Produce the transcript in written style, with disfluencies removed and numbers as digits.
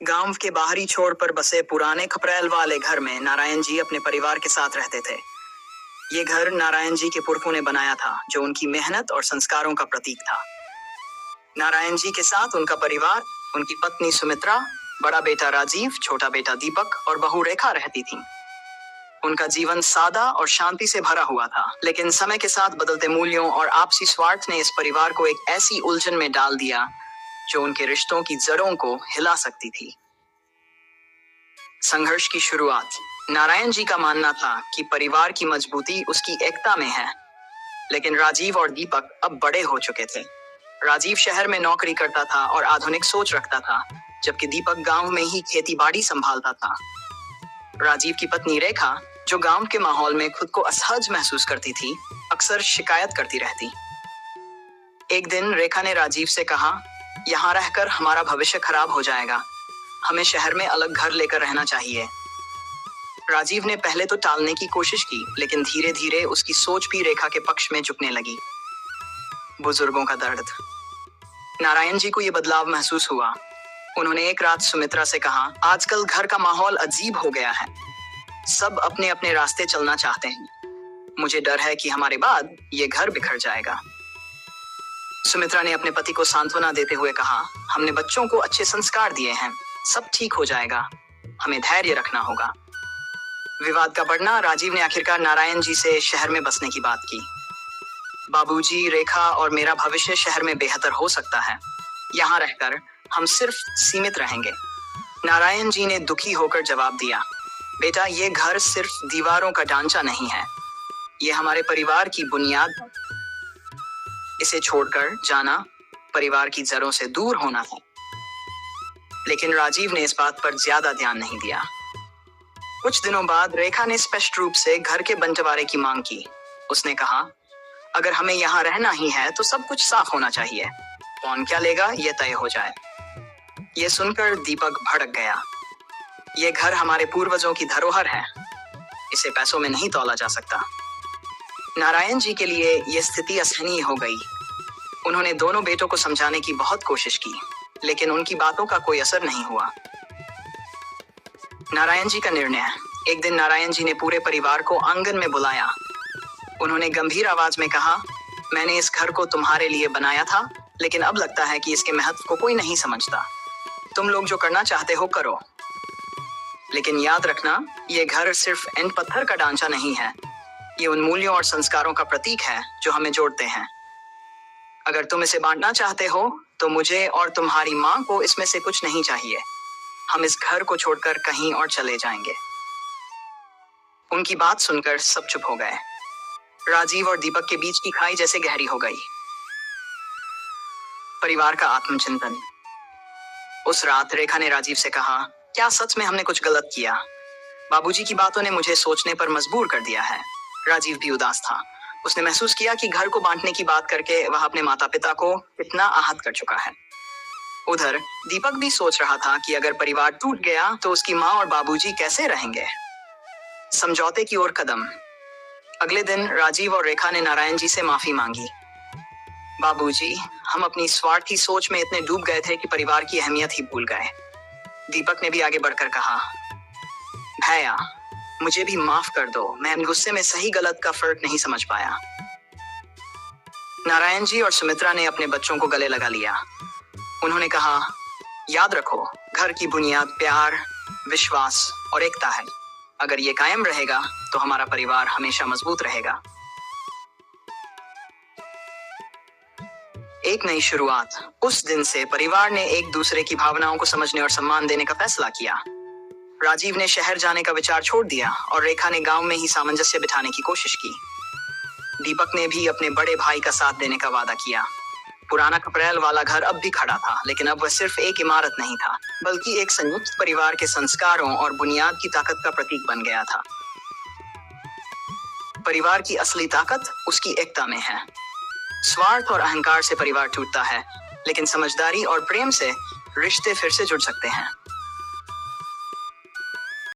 गांव के बाहरी छोर पर बसे पुराने खपरेल वाले घर में नारायण जी अपने परिवार के साथ रहते थे। ये घर नारायण जी के पुरखों ने बनाया था, जो उनकी मेहनत और संस्कारों का प्रतीक था। नारायण जी के साथ उनका परिवार, उनकी पत्नी सुमित्रा, बड़ा बेटा राजीव, छोटा बेटा दीपक और बहू रेखा रहती थीं। उनका जीवन सादा और शांति से भरा हुआ था, लेकिन समय के साथ बदलते मूल्यों और आपसी स्वार्थ ने इस परिवार को एक ऐसी उलझन में डाल दिया जो उनके रिश्तों की जड़ों को हिला सकती थी। संघर्ष की शुरुआत। नारायण जी का मानना था कि परिवार की मजबूती उसकी एकता में है, लेकिन राजीव और दीपक अब बड़े हो चुके थे। राजीव शहर में नौकरी करता था और आधुनिक सोच रखता था, जबकि दीपक गांव में ही खेती बाड़ी संभालता था। राजीव की पत्नी रेखा, जो गांव के माहौल में खुद को असहज महसूस करती थी, अक्सर शिकायत करती रहती। एक दिन रेखा ने राजीव से कहा, यहाँ रहकर हमारा भविष्य खराब हो जाएगा, हमें शहर में अलग घर लेकर रहना चाहिए। राजीव ने पहले तो टालने की कोशिश की, लेकिन धीरे धीरे उसकी सोच भी रेखा के पक्ष में झुकने लगी। बुजुर्गों का दर्द। नारायण जी को यह बदलाव महसूस हुआ। उन्होंने एक रात सुमित्रा से कहा, आजकल घर का माहौल अजीब हो गया है, सब अपने अपने रास्ते चलना चाहते हैं। मुझे डर है कि हमारे बाद ये घर बिखर जाएगा। सुमित्रा ने अपने पति को सांत्वना देते हुए कहा, हमने बच्चों को अच्छे संस्कार दिए हैं, सब ठीक हो जाएगा, हमें धैर्य रखना होगा। विवाद का बढ़ना। राजीव ने आखिरकार नारायण जी से शहर में बसने की बात की। बाबूजी, रेखा और मेरा भविष्य शहर में बेहतर हो सकता है, यहाँ रहकर हम सिर्फ सीमित रहेंगे। नारायण जी ने दुखी होकर जवाब दिया, बेटा, ये घर सिर्फ दीवारों का ढांचा नहीं है, ये हमारे परिवार की बुनियाद है। इसे छोड़कर जाना परिवार की जड़ों से दूर होना है। लेकिन राजीव ने इस बात पर ज्यादा ध्यान नहीं दिया। कुछ दिनों बाद रेखा ने स्पष्ट रूप से घर के बंटवारे की मांग की। उसने कहा, अगर हमें यहाँ रहना ही है तो सब कुछ साफ होना चाहिए, कौन क्या लेगा यह तय हो जाए। यह सुनकर दीपक भड़क गया। यह घर हमारे पूर्वजों की धरोहर है, इसे पैसों में नहीं तौला जा सकता। नारायण जी के लिए यह स्थिति असहनीय हो गई। उन्होंने दोनों बेटों को समझाने की बहुत कोशिश की, लेकिन उनकी बातों का कोई असर नहीं हुआ। नारायण जी का निर्णय। एक दिन नारायण जी ने पूरे परिवार को आंगन में बुलाया। उन्होंने गंभीर आवाज में कहा, मैंने इस घर को तुम्हारे लिए बनाया था, लेकिन अब लगता है कि इसके महत्व को कोई नहीं समझता। तुम लोग जो करना चाहते हो करो, लेकिन याद रखना, यह घर सिर्फ ईंट पत्थर का ढांचा नहीं है, ये उन मूल्यों और संस्कारों का प्रतीक है जो हमें जोड़ते हैं। अगर तुम इसे बांटना चाहते हो तो मुझे और तुम्हारी माँ को इसमें से कुछ नहीं चाहिए। हम इस घर को छोड़कर कहीं और चले जाएंगे। उनकी बात सुनकर सब चुप हो गए। राजीव और दीपक के बीच की खाई जैसे गहरी हो गई। परिवार का आत्मचिंतन। उस रात रेखा ने राजीव से कहा, क्या सच में हमने कुछ गलत किया? बाबूजी की बातों ने मुझे सोचने पर मजबूर कर दिया है। राजीव भी उदास था। उसने महसूस किया कि घर को बांटने की बात करके वह अपने माता पिता को कितना आहत कर चुका है। उधर दीपक भी सोच रहा था कि अगर परिवार टूट गया तो उसकी माँ और बाबूजी कैसे रहेंगे। समझौते की ओर कदम। अगले दिन राजीव और रेखा ने नारायण जी से माफी मांगी। बाबूजी, हम अपनी स्वार्थी सोच में इतने डूब गए थे कि परिवार की अहमियत ही भूल गए। दीपक ने भी आगे बढ़कर कहा, भैया, मुझे भी माफ कर दो, मैं गुस्से में सही गलत का फर्क नहीं समझ पाया। नारायण जी और सुमित्रा ने अपने बच्चों को गले लगा लिया। उन्होंने कहा, याद रखो, घर की बुनियाद प्यार, विश्वास और एकता है। अगर ये कायम रहेगा तो हमारा परिवार हमेशा मजबूत रहेगा। एक नई शुरुआत। उस दिन से परिवार ने एक दूसरे की भावनाओं को समझने और सम्मान देने का फैसला किया। राजीव ने शहर जाने का विचार छोड़ दिया और रेखा ने गांव में ही सामंजस्य बिठाने की कोशिश की। दीपक ने भी अपने बड़े भाई का साथ देने का वादा किया। पुराना खपरेल वाला घर अब भी खड़ा था, लेकिन अब वह सिर्फ एक इमारत नहीं था, बल्कि एक संयुक्त परिवार के संस्कारों और बुनियाद की ताकत का प्रतीक बन गया था। परिवार की असली ताकत उसकी एकता में है। स्वार्थ और अहंकार से परिवार टूटता है, लेकिन समझदारी और प्रेम से रिश्ते फिर से जुड़ सकते हैं।